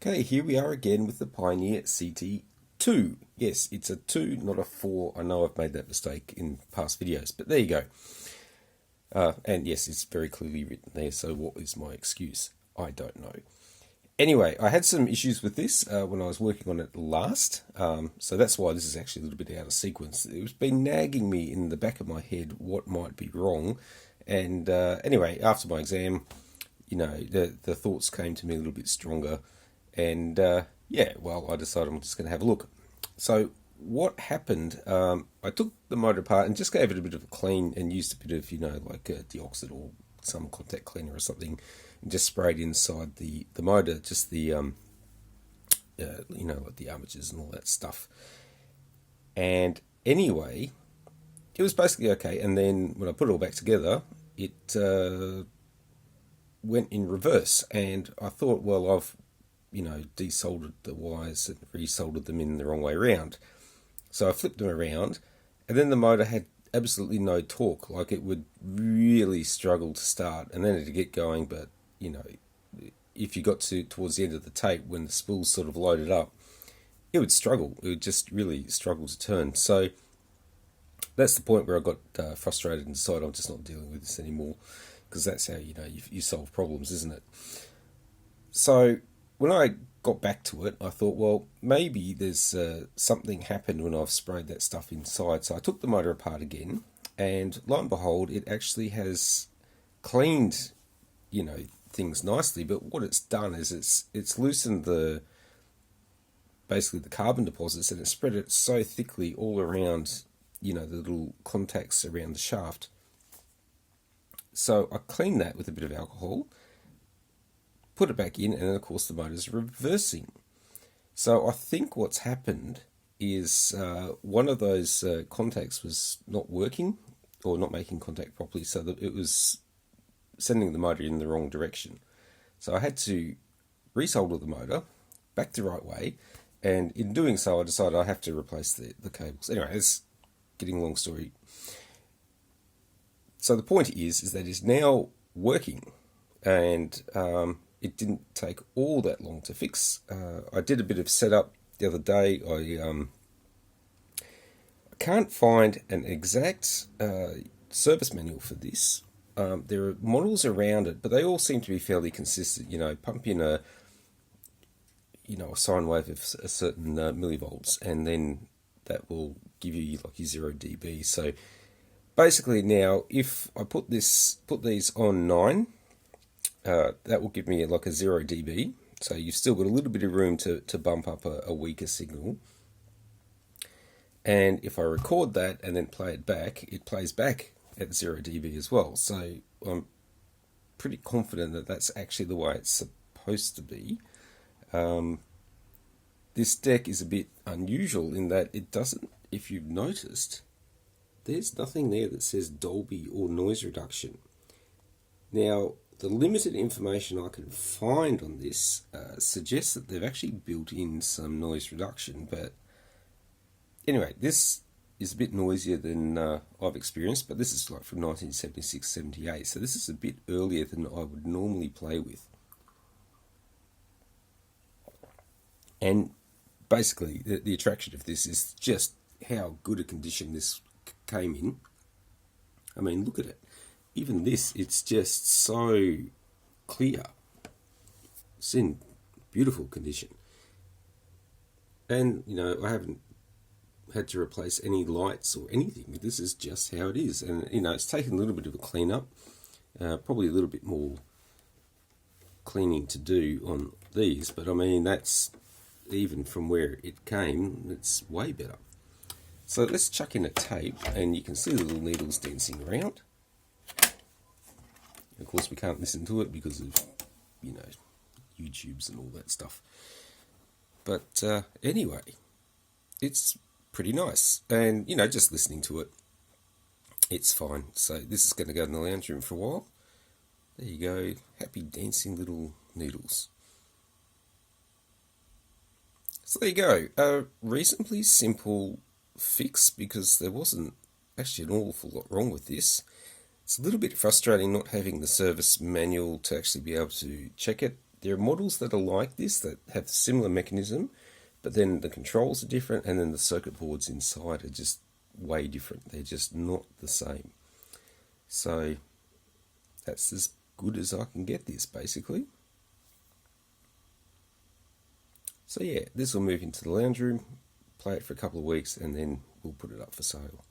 Okay, here we are again with the Pioneer CT-2. Yes, it's a 2, not a 4. I know I've made that mistake in past videos, but there you go. And yes, it's very clearly written there, so what is my excuse? I don't know. Anyway, I had some issues with this when I was working on it last, so that's why this is actually a little bit out of sequence. It's been nagging me in the back of my head what might be wrong, and anyway, after my exam, the thoughts came to me a little bit stronger. And yeah, well, I decided I'm just going to have a look. So what happened, I took the motor apart and just gave it a bit of a clean and used a bit of, like a deoxit or some contact cleaner or something, and just sprayed inside the motor, just the, like the armatures and all that stuff. And anyway, it was basically okay. And then when I put it all back together, it went in reverse. And I thought, well, I've desoldered the wires and resoldered them in the wrong way around. So I flipped them around, and then the motor had absolutely no torque. Like, it would really struggle to start, and then it'd get going. But if you got towards the end of the tape, when the spools sort of loaded up, it would struggle. It would just really struggle to turn. So that's the point where I got frustrated and decided I'm just not dealing with this anymore, because that's how you solve problems, isn't it? So when I got back to it, I thought, well, maybe there's something happened when I've sprayed that stuff inside. So I took the motor apart again, and lo and behold, it actually has cleaned, things nicely. But what it's done is it's loosened basically the carbon deposits, and it spread it so thickly all around, the little contacts around the shaft. So I cleaned that with a bit of alcohol, put it back in, and then of course the motor's reversing. So I think what's happened is one of those contacts was not working, or not making contact properly, so that it was sending the motor in the wrong direction. So I had to resolder the motor back the right way, and in doing so I decided I have to replace the cables. Anyway, it's getting a long story. So the point is that it's now working, and it didn't take all that long to fix. I did a bit of setup the other day. I can't find an exact service manual for this. There are models around it, but they all seem to be fairly consistent. Pump in a sine wave of a certain millivolts, and then that will give you like your 0 dB. So basically now, if I put these on 9, that will give me like a 0 dB, so you've still got a little bit of room to bump up a weaker signal. And if I record that and then play it back, it plays back at 0 dB as well. So I'm pretty confident that that's actually the way it's supposed to be. This deck is a bit unusual in that it doesn't, if you've noticed, there's nothing there that says Dolby or noise reduction. Now, the limited information I can find on this suggests that they've actually built in some noise reduction, but anyway, this is a bit noisier than I've experienced, but this is like from 1976-78, so this is a bit earlier than I would normally play with. And basically, the attraction of this is just how good a condition this came in. I mean, look at it. Even this, it's just so clear. It's in beautiful condition. And, I haven't had to replace any lights or anything. This is just how it is. And, it's taken a little bit of a clean up. Probably a little bit more cleaning to do on these. But, I mean, that's, even from where it came, it's way better. So let's chuck in a tape, and you can see the little needles dancing around. Of course, we can't listen to it because of, YouTubes and all that stuff. But anyway, it's pretty nice. And, just listening to it, it's fine. So this is going to go in the lounge room for a while. There you go. Happy dancing little needles. So there you go. A reasonably simple fix, because there wasn't actually an awful lot wrong with this. It's a little bit frustrating not having the service manual to actually be able to check it, There are models that are like this that have similar mechanism, but then the controls are different, and then the circuit boards inside are just way different. They're just not the same. So that's as good as I can get this, basically. So yeah, this will move into the lounge room, play it for a couple of weeks, and then we'll put it up for sale.